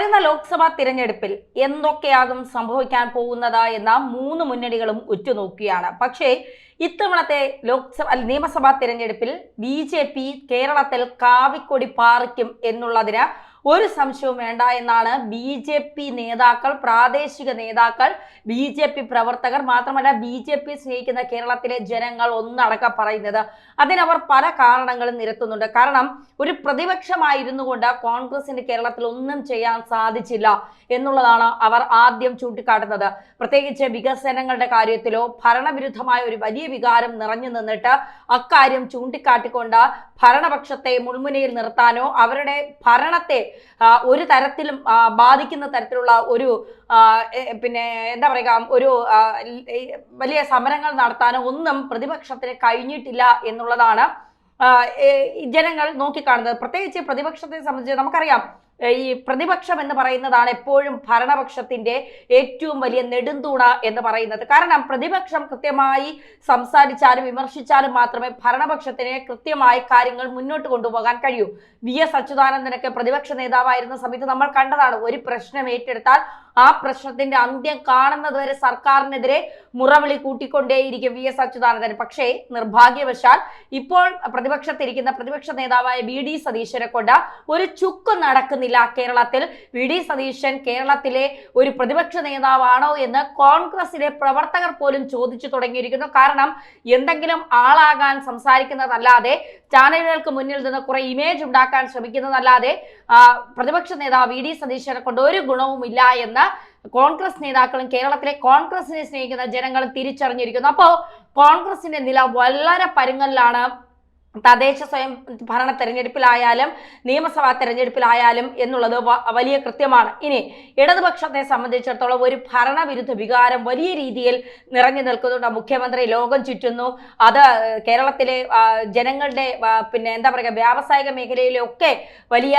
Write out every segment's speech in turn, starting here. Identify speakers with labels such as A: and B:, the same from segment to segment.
A: വരുന്ന ലോക്സഭാ തിരഞ്ഞെടുപ്പിൽ എന്തൊക്കെയാകും സംഭവിക്കാൻ പോകുന്നത് എന്ന മൂന്ന് മുന്നണികളും ഉറ്റുനോക്കുകയാണ്. പക്ഷേ ഇത്തവണത്തെ നിയമസഭാ തിരഞ്ഞെടുപ്പിൽ BJP കേരളത്തിൽ കാവിക്കൊടി പാറിക്കും എന്നുള്ളതിന് ഒരു സംശയവും വേണ്ട എന്നാണ് BJP നേതാക്കൾ, പ്രാദേശിക നേതാക്കൾ, BJP പ്രവർത്തകർ, മാത്രമല്ല BJP സ്നേഹിക്കുന്ന കേരളത്തിലെ ജനങ്ങൾ ഒന്നടക്കം പറയുന്നത്. അതിനവർ പല കാരണങ്ങളും നിരത്തുന്നുണ്ട്. കാരണം ഒരു പ്രതിപക്ഷമായിരുന്നു കൊണ്ട് കോൺഗ്രസിന് കേരളത്തിൽ ഒന്നും ചെയ്യാൻ സാധിച്ചില്ല എന്നുള്ളതാണ് അവർ ആദ്യം ചൂണ്ടിക്കാട്ടുന്നത്. പ്രത്യേകിച്ച് വികസനങ്ങളുടെ കാര്യത്തിലോ ഭരണവിരുദ്ധമായ ഒരു വലിയ വികാരം നിറഞ്ഞു നിന്നിട്ട് അക്കാര്യം ചൂണ്ടിക്കാട്ടിക്കൊണ്ട് ഭരണപക്ഷത്തെ മുൾമുനയിൽ നിർത്താനോ അവരുടെ ഭരണത്തെ ഒരു തരത്തിലും ബാധിക്കുന്ന തരത്തിലുള്ള ഒരു എന്താ പറയുക ഒരു വലിയ സമരങ്ങൾ നടത്താനോ ഒന്നും പ്രതിപക്ഷത്തിന് കഴിഞ്ഞിട്ടില്ല എന്നുള്ളതാണ് ജനങ്ങൾ നോക്കിക്കാണുന്നത്. പ്രത്യേകിച്ച് പ്രതിപക്ഷത്തെ സംബന്ധിച്ച് നമുക്കറിയാം, ഈ പ്രതിപക്ഷം എന്ന് പറയുന്നതാണ് എപ്പോഴും ഭരണപക്ഷത്തിന്റെ ഏറ്റവും വലിയ നെടുന്തൂണ എന്ന് പറയുന്നത്. കാരണം പ്രതിപക്ഷം കൃത്യമായി സംസാരിച്ചാലും വിമർശിച്ചാലും മാത്രമേ ഭരണപക്ഷത്തിന് കൃത്യമായി കാര്യങ്ങൾ മുന്നോട്ട് കൊണ്ടുപോകാൻ കഴിയൂ. VS അച്യുതാനന്ദനൊക്കെ പ്രതിപക്ഷ നേതാവായിരുന്ന സമയത്ത് നമ്മൾ കണ്ടതാണ്, ഒരു പ്രശ്നം ഏറ്റെടുത്താൽ ആ പ്രശ്നത്തിന്റെ അന്ത്യം കാണുന്നത് വരെ സർക്കാരിനെതിരെ മുറവിളി കൂട്ടിക്കൊണ്ടേയിരിക്കും VS അച്യുതാനന്ദൻ. പക്ഷേ നിർഭാഗ്യവശാൽ ഇപ്പോൾ പ്രതിപക്ഷത്തിരിക്കുന്ന പ്രതിപക്ഷ നേതാവായ VD സതീശനെ കൊണ്ട് ഒരു ചുക്കും നടക്കുന്നില്ല കേരളത്തിൽ. VD സതീശൻ കേരളത്തിലെ ഒരു പ്രതിപക്ഷ നേതാവാണോ എന്ന് കോൺഗ്രസിലെ പ്രവർത്തകർ പോലും ചോദിച്ചു തുടങ്ങിയിരിക്കുന്നു. കാരണം എന്തെങ്കിലും ആളാകാൻ സംസാരിക്കുന്നതല്ലാതെ, ചാനലുകൾക്ക് മുന്നിൽ നിന്ന് കുറെ ഇമേജ് ഉണ്ടാക്കാൻ ശ്രമിക്കുന്നതല്ലാതെ പ്രതിപക്ഷ നേതാവ് VD സതീശനെ കൊണ്ട് ഒരു ഗുണവുമില്ല എന്ന് കോൺഗ്രസ് നേതാക്കളും കേരളത്തിലെ കോൺഗ്രസിനെ സ്നേഹിക്കുന്ന ജനങ്ങളും തിരിച്ചറിഞ്ഞിരിക്കുന്നു. അപ്പോൾ കോൺഗ്രസിന്റെ നില വളരെ പരുങ്ങലിലാണ്. തദ്ദേശ സ്വയം ഭരണ തെരഞ്ഞെടുപ്പിലായാലും നിയമസഭാ തെരഞ്ഞെടുപ്പിലായാലും എന്നുള്ളത് വലിയ കൃത്യമാണ്. ഇനി ഇടതുപക്ഷത്തെ സംബന്ധിച്ചിടത്തോളം ഒരു ഭരണവിരുദ്ധ വികാരം വലിയ രീതിയിൽ നിറഞ്ഞു നിൽക്കുന്നുണ്ട്. മുഖ്യമന്ത്രി ലോകം ചുറ്റുന്നു. അത് കേരളത്തിലെ ജനങ്ങളുടെ എന്താ പറയുക വ്യാവസായിക മേഖലയിലൊക്കെ വലിയ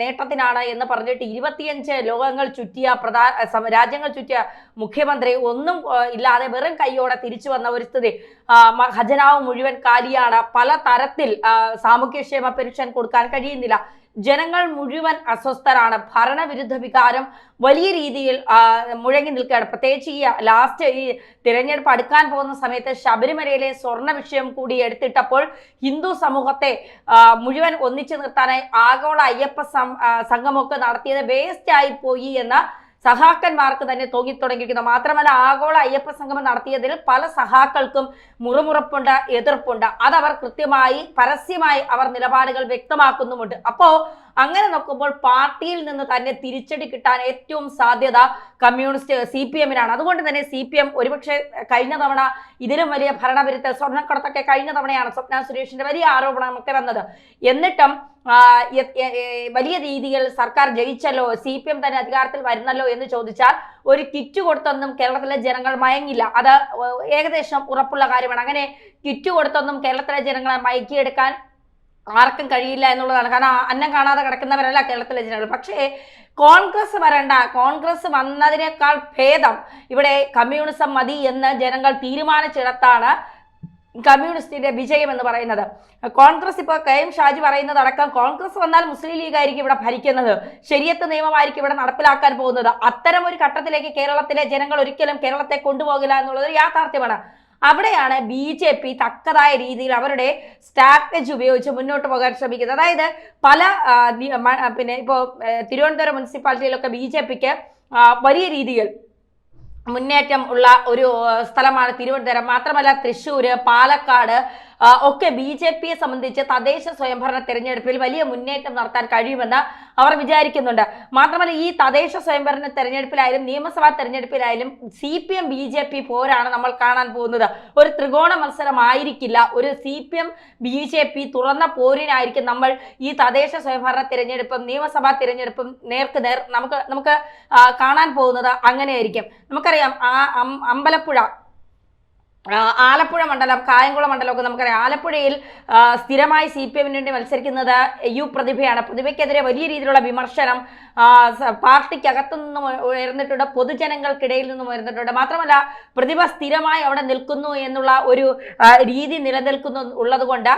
A: നേട്ടത്തിനാണ് എന്ന് പറഞ്ഞിട്ട് 25 ലോകങ്ങൾ ചുറ്റിയ രാജ്യങ്ങൾ ചുറ്റിയ മുഖ്യമന്ത്രി ഒന്നും ഇല്ലാതെ വെറും കൈയോടെ തിരിച്ചു വന്ന ഒരു സ്ഥിതി. ഖജനാവ് മുഴുവൻ കാലിയാണ്. പല തരത്തിൽ സാമൂഹ്യക്ഷേമ പെൻഷൻ കൊടുക്കാൻ കഴിയുന്നില്ല. ജനങ്ങൾ മുഴുവൻ അസ്വസ്ഥരാണ്. ഭരണവിരുദ്ധ വികാരം വലിയ രീതിയിൽ മുഴങ്ങി നിൽക്കുകയാണ്. പ്രത്യേകിച്ച് ഈ തിരഞ്ഞെടുപ്പ് അടുക്കാൻ പോകുന്ന സമയത്ത് ശബരിമലയിലെ സ്വർണ്ണ വിഷയം കൂടി എടുത്തിട്ടപ്പോൾ ഹിന്ദു സമൂഹത്തെ മുഴുവൻ ഒന്നിച്ചു നിർത്താനായി ആഗോള അയ്യപ്പ സംഗമമൊക്കെ നടത്തിയത് വേസ്റ്റ് ആയി പോയി എന്ന സഹാക്കന്മാർക്ക് തന്നെ തോന്നിത്തുടങ്ങിയിരിക്കുന്നു. മാത്രമല്ല ആഗോള അയ്യപ്പ സംഗമം നടത്തിയതിൽ പല സഹാക്കൾക്കും മുറുമുറുപ്പുണ്ട്, എതിർപ്പുണ്ട്. അതവർ കൃത്യമായി പരസ്യമായി അവർ നിലപാടുകൾ വ്യക്തമാക്കുന്നുമുണ്ട്. അപ്പോ അങ്ങനെ നോക്കുമ്പോൾ പാർട്ടിയിൽ നിന്ന് തന്നെ തിരിച്ചടി കിട്ടാൻ ഏറ്റവും സാധ്യത കമ്മ്യൂണിസ്റ്റ് CPM-നാണ്. അതുകൊണ്ട് തന്നെ CPM ഒരുപക്ഷെ കഴിഞ്ഞ തവണ ഇതിലും വലിയ ഭരണവിരുദ്ധ സ്വർണ്ണക്കടത്തൊക്കെ കഴിഞ്ഞ തവണയാണ് സ്വപ്ന സുരേഷിന്റെ വലിയ ആരോപണമൊക്കെ വന്നത്. എന്നിട്ടും വലിയ രീതിയിൽ സർക്കാർ ജയിച്ചല്ലോ, CPM തന്നെ അധികാരത്തിൽ വരുന്നല്ലോ എന്ന് ചോദിച്ചാൽ ഒരു കിറ്റ് കൊടുത്തൊന്നും കേരളത്തിലെ ജനങ്ങൾ മയങ്ങില്ല. അത് ഏകദേശം ഉറപ്പുള്ള കാര്യമാണ്. അങ്ങനെ കിറ്റ് കൊടുത്തൊന്നും കേരളത്തിലെ ജനങ്ങളെ മയക്കിയെടുക്കാൻ ആർക്കും കഴിയില്ല എന്നുള്ളതാണ്. കാരണം അന്നം കാണാതെ കിടക്കുന്നവരല്ല കേരളത്തിലെ ജനങ്ങൾ. പക്ഷേ കോൺഗ്രസ് വരണ്ട, കോൺഗ്രസ് വന്നതിനേക്കാൾ ഭേദം ഇവിടെ കമ്മ്യൂണിസം മതി എന്ന് ജനങ്ങൾ തീരുമാനിച്ചിടത്താണ് കമ്മ്യൂണിസ്റ്റിന്റെ വിജയം എന്ന് പറയുന്നത്. കോൺഗ്രസ് ഇപ്പോൾ KM ഷാജി പറയുന്നത് അടക്കം കോൺഗ്രസ് വന്നാൽ മുസ്ലിം ലീഗ് ആയിരിക്കും ഇവിടെ ഭരിക്കുന്നത്, ശരിയത്ത് നിയമമായിരിക്കും ഇവിടെ നടപ്പിലാക്കാൻ പോകുന്നത്. അത്തരം ഒരു ഘട്ടത്തിലേക്ക് കേരളത്തിലെ ജനങ്ങൾ ഒരിക്കലും കേരളത്തെ കൊണ്ടുപോകില്ല എന്നുള്ളത് യാഥാർത്ഥ്യമാണ്. അവിടെയാണ് BJP തക്കതായ രീതിയിൽ അവരുടെ സ്ട്രാറ്റജി ഉപയോഗിച്ച് മുന്നോട്ട് പോകാൻ ശ്രമിക്കുന്നത്. അതായത് പല ഇപ്പോൾ തിരുവനന്തപുരം മുനിസിപ്പാലിറ്റിയിലൊക്കെ BJPക്ക് വലിയ രീതിയിൽ മുന്നേറ്റം ഉള്ള ഒരു സ്ഥലമാണ് തിരുവനന്തപുരം. മാത്രമല്ല തൃശ്ശൂര്, പാലക്കാട് ഒക്കെ BJPയെ സംബന്ധിച്ച് തദ്ദേശ സ്വയംഭരണ തെരഞ്ഞെടുപ്പിൽ വലിയ മുന്നേറ്റം നടത്താൻ കഴിയുമെന്ന് അവർ വിചാരിക്കുന്നുണ്ട്. മാത്രമല്ല ഈ തദ്ദേശ സ്വയംഭരണ തെരഞ്ഞെടുപ്പിലായാലും നിയമസഭാ തെരഞ്ഞെടുപ്പിലായാലും CPM BJP പോരാണ് നമ്മൾ കാണാൻ പോകുന്നത്. ഒരു ത്രികോണ മത്സരമായിരിക്കില്ല. ഒരു CPM BJP തുറന്ന പോരിനായിരിക്കും നമ്മൾ ഈ തദ്ദേശ സ്വയംഭരണ തെരഞ്ഞെടുപ്പും നിയമസഭാ തെരഞ്ഞെടുപ്പും നേർക്കുനേർ നമുക്ക് കാണാൻ പോകുന്നത്. അങ്ങനെയായിരിക്കും. നമുക്കറിയാം അമ്പലപ്പുഴ, ആലപ്പുഴ മണ്ഡലം, കായംകുളം മണ്ഡലമൊക്കെ നമുക്കറിയാം. ആലപ്പുഴയിൽ സ്ഥിരമായി CPM-ന് വേണ്ടി മത്സരിക്കുന്നത് പ്രതിഭയാണ്. പ്രതിഭയ്ക്കെതിരെ വലിയ രീതിയിലുള്ള വിമർശനം പാർട്ടിക്കകത്തു നിന്നും ഉയർന്നിട്ടുണ്ട്, പൊതുജനങ്ങൾക്കിടയിൽ നിന്നും ഉയർന്നിട്ടുണ്ട്. മാത്രമല്ല പ്രതിഭ സ്ഥിരമായി അവിടെ നിൽക്കുന്നു എന്നുള്ള ഒരു രീതി നിലനിൽക്കുന്നു ഉള്ളത് കൊണ്ട്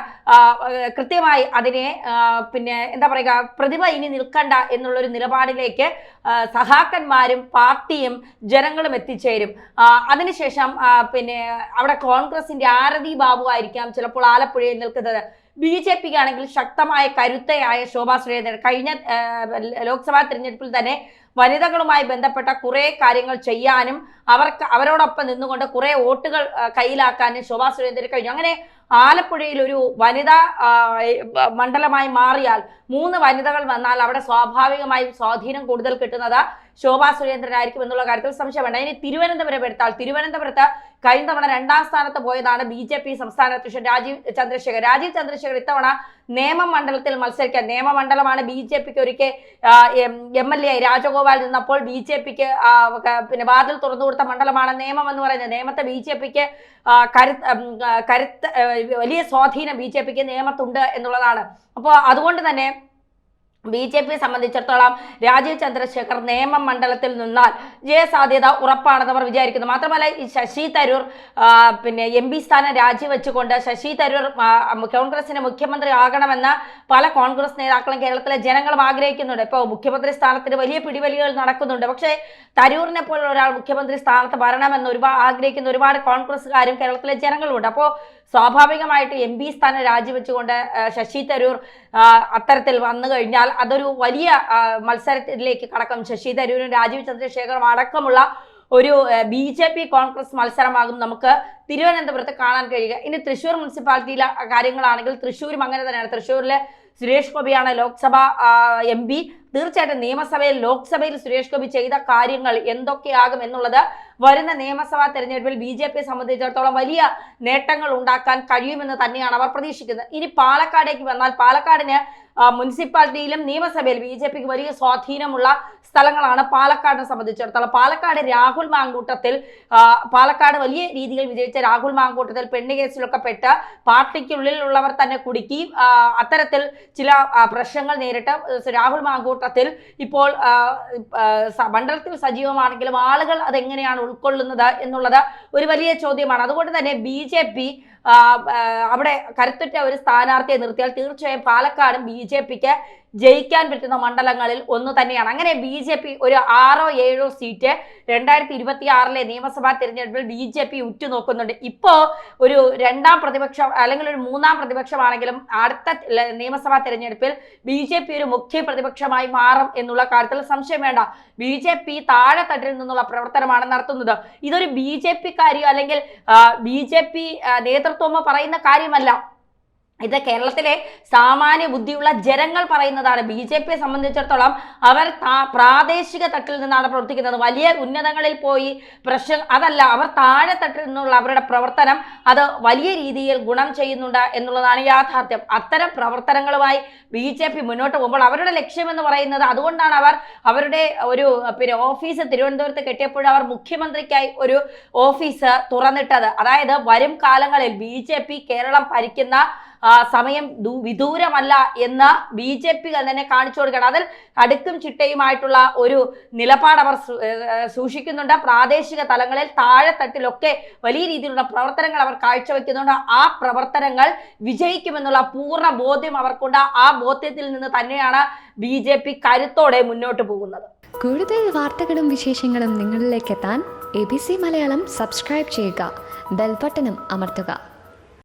A: കൃത്യമായി അതിനെ പിന്നെ എന്താ പറയുക, പ്രതിഭ ഇനി നിൽക്കണ്ട എന്നുള്ളൊരു നിലപാടിലേക്ക് സഹാക്കന്മാരും പാർട്ടിയും ജനങ്ങളും എത്തിച്ചേരും. അതിനുശേഷം പിന്നെ അവിടെ കോൺഗ്രസിന്റെ ആരതി ബാബു ആയിരിക്കാം ചിലപ്പോൾ ആലപ്പുഴയിൽ നിൽക്കുന്നത്. BJP ആണെങ്കിൽ ശക്തമായ കരുത്തയായ ശോഭാ സുരേന്ദ്രൻ കഴിഞ്ഞ ലോക്സഭാ തിരഞ്ഞെടുപ്പിൽ തന്നെ വനിതകളുമായി ബന്ധപ്പെട്ട കുറെ കാര്യങ്ങൾ ചെയ്യാനും അവരോടൊപ്പം നിന്നുകൊണ്ട് കുറെ വോട്ടുകൾ കയ്യിലാക്കാനും ശോഭാ സുരേന്ദ്രൻ കഴിഞ്ഞു. അങ്ങനെ ആലപ്പുഴയിൽ ഒരു വനിതാ മണ്ഡലമായി മാറിയാൽ 3 വനിതകൾ വന്നാൽ അവിടെ സ്വാഭാവികമായും സ്വാധീനം കൂടുതൽ കിട്ടുന്നത് ശോഭാ സുരേന്ദ്രനായിരിക്കും എന്നുള്ള കാര്യത്തിൽ സംശയം വേണ്ട. ഇനി തിരുവനന്തപുരം എടുത്താൽ തിരുവനന്തപുരത്ത് കഴിഞ്ഞ തവണ 2ാം സ്ഥാനത്ത് പോയതാണ് BJP സംസ്ഥാന അധ്യക്ഷൻ രാജീവ് ചന്ദ്രശേഖർ ഇത്തവണ നേമം മണ്ഡലത്തിൽ മത്സരിക്കാൻ, നേമമണ്ഡലമാണ് BJPക്ക് ഒരിക്കൽ MLA രാജഗോപാൽ നിന്നപ്പോൾ BJPക്ക് പിന്നെ വാതിൽ തുറന്നു കൊടുത്ത മണ്ഡലമാണ് നേമം എന്ന് പറയുന്നത്. നേമത്തെ BJPക്ക് വലിയ സ്വാധീനം BJPക്ക് നേമത്തുണ്ട് എന്നുള്ളതാണ്. അപ്പോൾ അതുകൊണ്ട് തന്നെ BJP സംബന്ധിച്ചിടത്തോളം രാജീവ് ചന്ദ്രശേഖർ നേമം മണ്ഡലത്തിൽ നിന്നാൽ ജയസാധ്യത ഉറപ്പാണെന്ന് അവർ വിചാരിക്കുന്നു. മാത്രമല്ല ഈ ശശി തരൂർ പിന്നെ MP സ്ഥാനം രാജിവെച്ചുകൊണ്ട് ശശി തരൂർ കോൺഗ്രസിന്റെ മുഖ്യമന്ത്രി ആകണമെന്ന് പല കോൺഗ്രസ് നേതാക്കളും കേരളത്തിലെ ജനങ്ങളും ആഗ്രഹിക്കുന്നുണ്ട്. ഇപ്പോൾ മുഖ്യമന്ത്രി സ്ഥാനത്തിന് വലിയ പിടിവലികൾ നടക്കുന്നുണ്ട്. പക്ഷേ തരൂരിനെ പോലുള്ള ഒരാൾ മുഖ്യമന്ത്രി സ്ഥാനത്ത് വരണമെന്ന് ആഗ്രഹിക്കുന്ന ഒരുപാട് കോൺഗ്രസ്സുകാരും കേരളത്തിലെ ജനങ്ങളുമുണ്ട്. അപ്പോൾ സ്വാഭാവികമായിട്ട് MP സ്ഥാനം രാജിവെച്ചുകൊണ്ട് ശശി തരൂർ അത്തരത്തിൽ വന്നു കഴിഞ്ഞാൽ അതൊരു വലിയ മത്സരത്തിലേക്ക് കടക്കും. ശശി തരൂരും രാജീവ് ചന്ദ്രശേഖറും അടക്കമുള്ള ഒരു BJP കോൺഗ്രസ് മത്സരമാകും നമുക്ക് തിരുവനന്തപുരത്ത് കാണാൻ കഴിയുക. ഇനി തൃശ്ശൂർ മുനിസിപ്പാലിറ്റിയിലെ കാര്യങ്ങളാണെങ്കിൽ തൃശ്ശൂരും അങ്ങനെ തന്നെയാണ്. തൃശ്ശൂരിലെ സുരേഷ് ഗോപിയാണ് ലോക്സഭ MP. തീർച്ചയായിട്ടും നിയമസഭയിൽ ലോക്സഭയിൽ സുരേഷ് ഗോപി ചെയ്ത കാര്യങ്ങൾ എന്തൊക്കെയാകും എന്നുള്ളത് വരുന്ന നിയമസഭാ തെരഞ്ഞെടുപ്പിൽ BJP സംബന്ധിച്ചിടത്തോളം വലിയ നേട്ടങ്ങൾ ഉണ്ടാക്കാൻ കഴിയുമെന്ന് തന്നെയാണ് അവർ പ്രതീക്ഷിക്കുന്നത്. ഇനി പാലക്കാടേക്ക് വന്നാൽ പാലക്കാടിന് മുനിസിപ്പാലിറ്റിയിലും നിയമസഭയിൽ BJPക്ക് വലിയ സ്വാധീനമുള്ള സ്ഥലങ്ങളാണ് പാലക്കാടിനെ സംബന്ധിച്ചിടത്തോളം. പാലക്കാട് രാഹുൽ മാങ്കൂട്ടത്തിൽ പാലക്കാട് വലിയ രീതിയിൽ വിജയിച്ച രാഹുൽ മാങ്കൂട്ടത്തിൽ പെണ്ണ് കേസിലൊക്കെ പെട്ട് പാർട്ടിക്കുള്ളിൽ ഉള്ളവർ തന്നെ കുടുക്കി അത്തരത്തിൽ ചില പ്രശ്നങ്ങൾ നേരിട്ട് രാഹുൽ മാങ്കൂട്ടത്തിൽ ഇപ്പോൾ മണ്ഡലത്തിൽ സജീവമാണെങ്കിലും ആളുകൾ അതെങ്ങനെയാണ് ഉൾക്കൊള്ളുന്നത് എന്നുള്ളത് ഒരു വലിയ ചോദ്യമാണ്. അതുകൊണ്ട് തന്നെ BJP അവിടെ കരുത്തുറ്റ ഒരു സ്ഥാനാർത്ഥിയെ നിർത്തിയാൽ തീർച്ചയായും പാലക്കാടും BJPക്ക് ജയിക്കാൻ പറ്റുന്ന മണ്ഡലങ്ങളിൽ ഒന്ന് തന്നെയാണ്. അങ്ങനെ BJP ഒരു 6-7 സീറ്റ് 2026 നിയമസഭാ തിരഞ്ഞെടുപ്പിൽ BJP ഉറ്റുനോക്കുന്നുണ്ട്. ഇപ്പോ ഒരു 2ാം പ്രതിപക്ഷം അല്ലെങ്കിൽ ഒരു 3ാം പ്രതിപക്ഷമാണെങ്കിലും അടുത്ത നിയമസഭാ തിരഞ്ഞെടുപ്പിൽ BJP ഒരു മുഖ്യ പ്രതിപക്ഷമായി മാറും എന്നുള്ള കാര്യത്തിൽ സംശയം വേണ്ട. BJP താഴെത്തട്ടിൽ നിന്നുള്ള പ്രവർത്തനമാണ് നടത്തുന്നത്. ഇതൊരു BJP-കാരിയോ അല്ലെങ്കിൽ BJP നേതൃത്വമോ പറയുന്ന കാര്യമല്ല. ഇത് കേരളത്തിലെ സാമാന്യ ബുദ്ധിയുള്ള ജനങ്ങൾ പറയുന്നതാണ്. BJPയെ സംബന്ധിച്ചിടത്തോളം അവർ പ്രാദേശിക തട്ടിൽ നിന്നാണ് പ്രവർത്തിക്കുന്നത്. വലിയ ഉന്നതങ്ങളിൽ പോയി അതല്ല, അവർ താഴെത്തട്ടിൽ നിന്നുള്ള അവരുടെ പ്രവർത്തനം അത് വലിയ രീതിയിൽ ഗുണം ചെയ്യുന്നുണ്ട് എന്നുള്ളതാണ് യാഥാർത്ഥ്യം. അത്തരം പ്രവർത്തനങ്ങളുമായി BJP മുന്നോട്ട് പോകുമ്പോൾ അവരുടെ ലക്ഷ്യമെന്ന് പറയുന്നത്, അതുകൊണ്ടാണ് അവർ അവരുടെ ഒരു ഓഫീസ് തിരുവനന്തപുരത്ത് കെട്ടിയപ്പോൾ അവർ മുഖ്യമന്ത്രിക്കായി ഒരു ഓഫീസ് തുറന്നിട്ടത്. അതായത് വരും കാലങ്ങളിൽ BJP കേരളം ഭരിക്കുന്ന സമയം വിദൂരമല്ല എന്ന് BJP തന്നെ കാണിച്ചു കൊടുക്കണം. അതിൽ അടുക്കും ചിട്ടയുമായിട്ടുള്ള ഒരു നിലപാട് അവർ സൂക്ഷിക്കുന്നുണ്ട്. പ്രാദേശിക തലങ്ങളിൽ താഴെത്തട്ടിലൊക്കെ വലിയ രീതിയിലുള്ള പ്രവർത്തനങ്ങൾ അവർ കാഴ്ചവെക്കുന്നുണ്ട്. ആ പ്രവർത്തനങ്ങൾ വിജയിക്കുമെന്നുള്ള പൂർണ്ണ ബോധ്യം അവർക്കുണ്ട്. ആ ബോധ്യത്തിൽ നിന്ന് തന്നെയാണ് BJP കരുത്തോടെ മുന്നോട്ട് പോകുന്നത്.
B: കൂടുതൽ വാർത്തകളും വിശേഷങ്ങളും നിങ്ങളിലേക്ക് എത്താൻ ABC മലയാളം സബ്സ്ക്രൈബ് ചെയ്യുക, ബെൽ ബട്ടണും അമർത്തുക.